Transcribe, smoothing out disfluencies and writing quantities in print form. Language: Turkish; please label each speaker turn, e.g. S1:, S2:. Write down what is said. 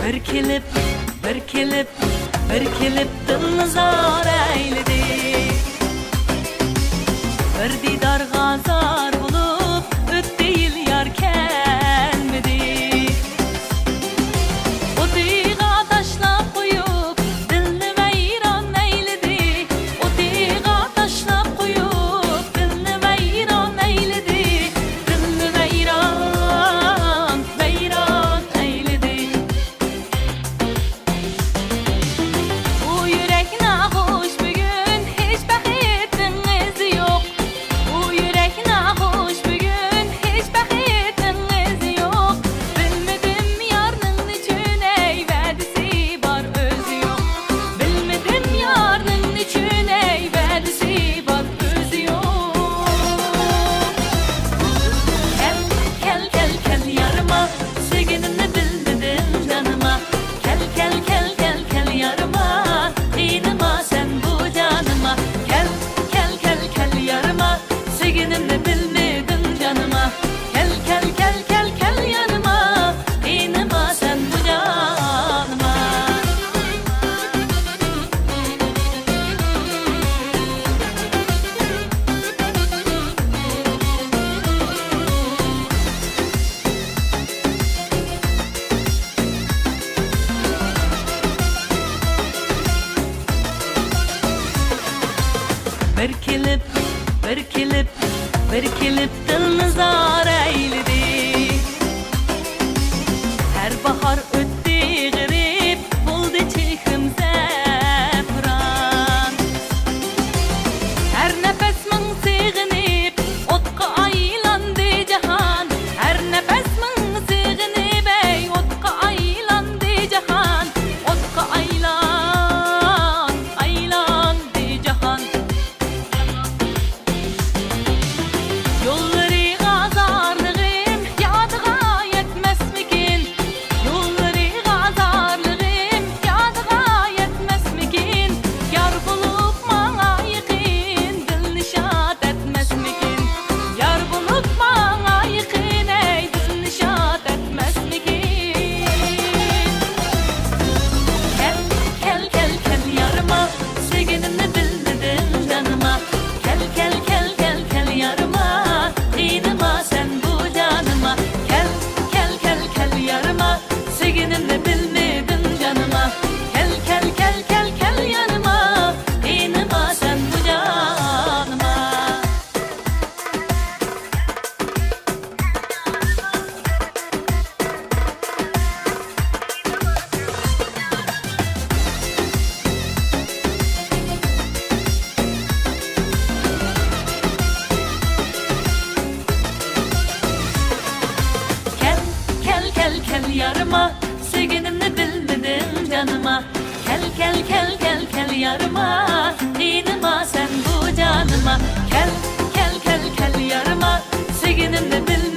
S1: bir kelip dilni zor eyledi. Bir didarga zor bulup ötdi yil yar kelmedi. O diga taşlap koyup dilni vayron eyledi. O diga taşlap koyup dilni vayron eyledi. Dilni vayron eyledi. Bu yürek nahoş bugün hiç bakitiniz yok. Bu yürek nahoş bugün hiç bakitiniz yok. Bilmedim yarının için ey vadisi var özü yok. Bilmedim yarının için ey vadisi var özü yok. Gel yarıma sevginini bilmedim canıma. Gel yarıma inanma sen bu canıma. Gel yarıma sevginini bilmedim canıma. Gel yanıma inanma sen bu canıma. Bir kelip dilni zor eyledi. Her bahar ötdi g'irib bo'ldi chehrim zafron. Her nefes ming sig'inib o'tqa aylandi jahon. Her nefes ming sig'inib ey o'tqa aylandi jahon. O'tqa aylandi jahon. Yolları gazarlığım yadığa yetmezmikin. Yolları gazarlığım yadığa yetmezmikin. Yar bulup bana yıkın dilni şad etmezmikin. Yar bulup bana yıkın ey dilni şad etmezmikin. Gel yarıma sevginini bilmedim canıma. Gel yarıma inanma sen bu canıma. Gel yarıma sevginini bilmedim canıma. Gel yanıma inanma sen bu canıma. Gel yarıma sevginini bilmedim canıma. Gel yarıma inanma sen bu canıma. Gel yarıma sevginini bilmedim.